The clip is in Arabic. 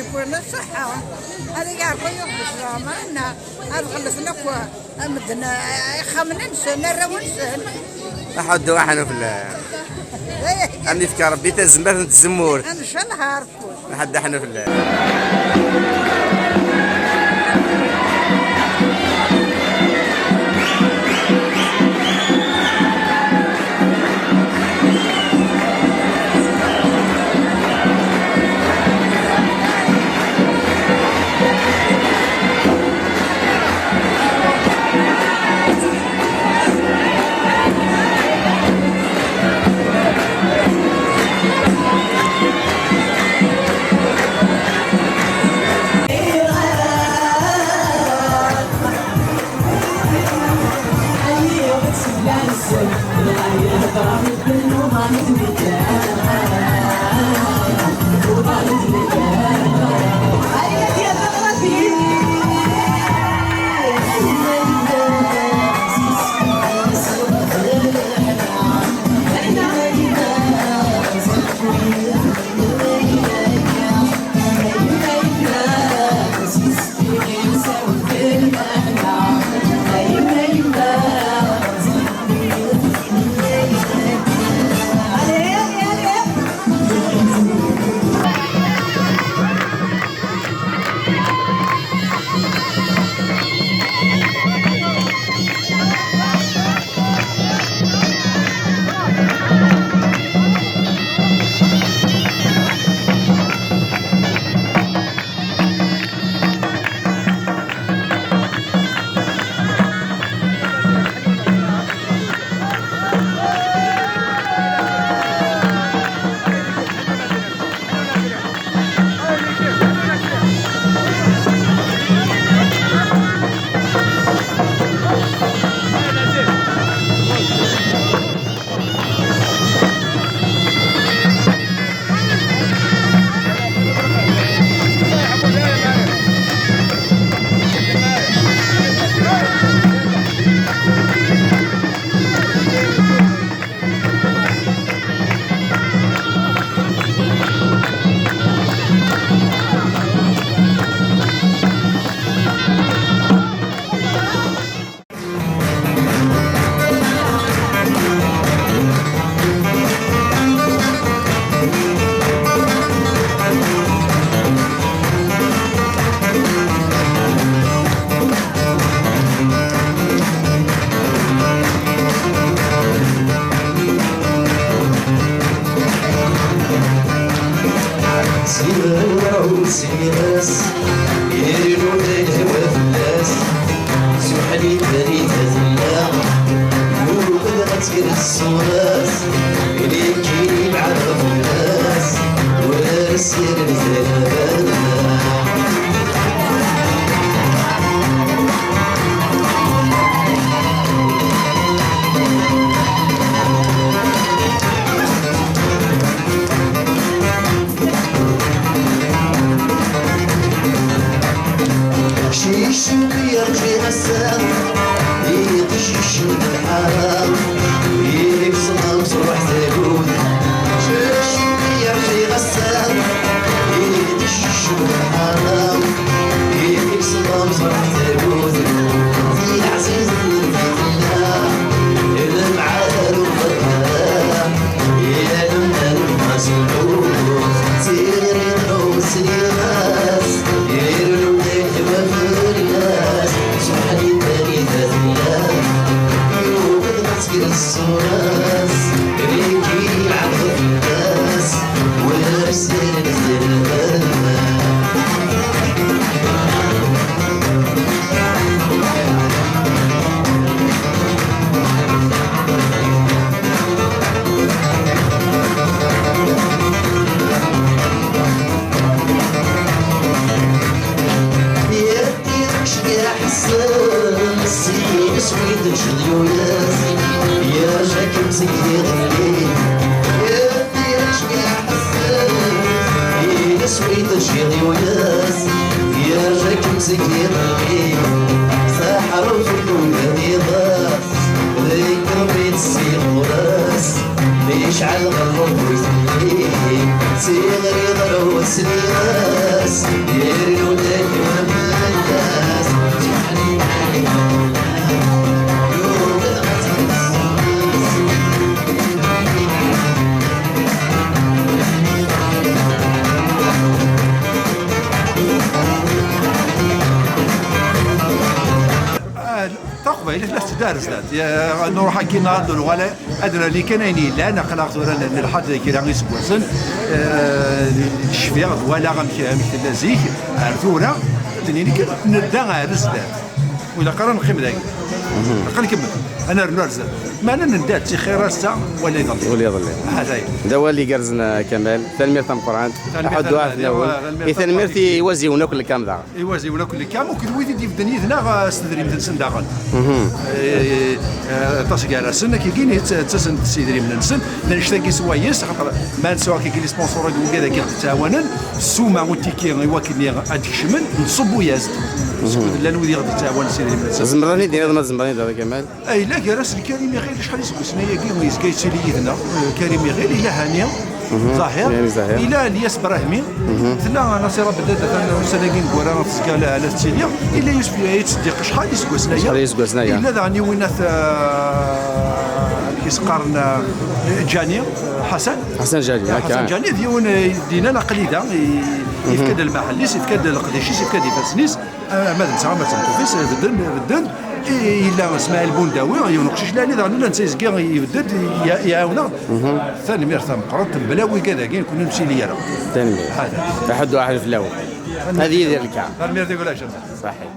يكون الصحة هذا يعرفوا يخلص معنا هذا خلصنا مدنا خمنا نسن نسن أحد واحد في عندي فكرة ربي تزمر الزمور إن شاء الله عارفون لحد احنا في سيراس يرنو الهوى في الناس سحلي بريد الزلاق نور قدرة الصراس اللي يجيني بعرف الناس ورسير الزلابان شيشو يرجي غسان يطشش الحرام يكسر صبح تقول شيشو يرجي غسان يطشش الحرام يكسر صبح تقول زي العزيز الله المعاد والضرام يا لمن المسؤول سيري دروس الناس يرنو الصراس ريجي العطف الناس ورسل الزلمان يدي رشد يا حسان السيد سويد شديوياس يا جاكم زكي غليل يا ديرش يا حسان يا سويد شديوياس يا جاكم زكي غليل ساحروا في كل ضاس ذيك بيت السيغوراس يشعل غلو ويزيد سيغري ضرو السنياس رزدات نروح كي نهضر ولا ادرى اللي كان عيني لا انا خلاص ولا الحد كي راه يسكوسن الشفيع ولا غمك لازيك عرفونا تنيني ندا رزدات ولا قرا نقيم داك قال كمل انا رزدات ما انا ندات شي خير راسها ولا يضل هذا هو اللي قرزنا كمال تنمير تم قران احد واحد الاول تنمير يوزيونا كل كام ذا يوزيونا كل كام وكل ويدي دي في دنيتنا استدري من السن داخل تاسكي على سنه كي كاين تسن تسيدري من السن نشتاقي سوايس خاطر ما نسوا كي لي سبونسور وكذا كي تعاونن السومه وتيكي يوكلني هذيك الشمن نصبوا يازد لا نودي غادي تعاون سيدي من السن زمراني دينا زمراني هذا كمال اي لا كراس الكريم غير شحال يسكسنا يا كي كايت سيليدنا كريم غير الى هانيه ظاهر الى الياس براهمي ثنا نصير بدات سلاقين كورا تسكالا على التيليا الا يوسف يتصدق شحال يسكسنا الا ذاني وين يسقرنا جاني حسن جاني ديون دينا قليده يفكد المحلي يفكد القديشيس يفكد فاسنيس ما نسى ما تنتوفيس بدن إلا اسماعيل بونداوي ينقشش لاني ظننا نسى يزكي يبدد يعاونا ثاني مير ثم قرط بلاوي كذا كاين كنا نمشي ليا ثاني هذا واحد في الاول هذه يدير الكعب المير تيقول اش صحيح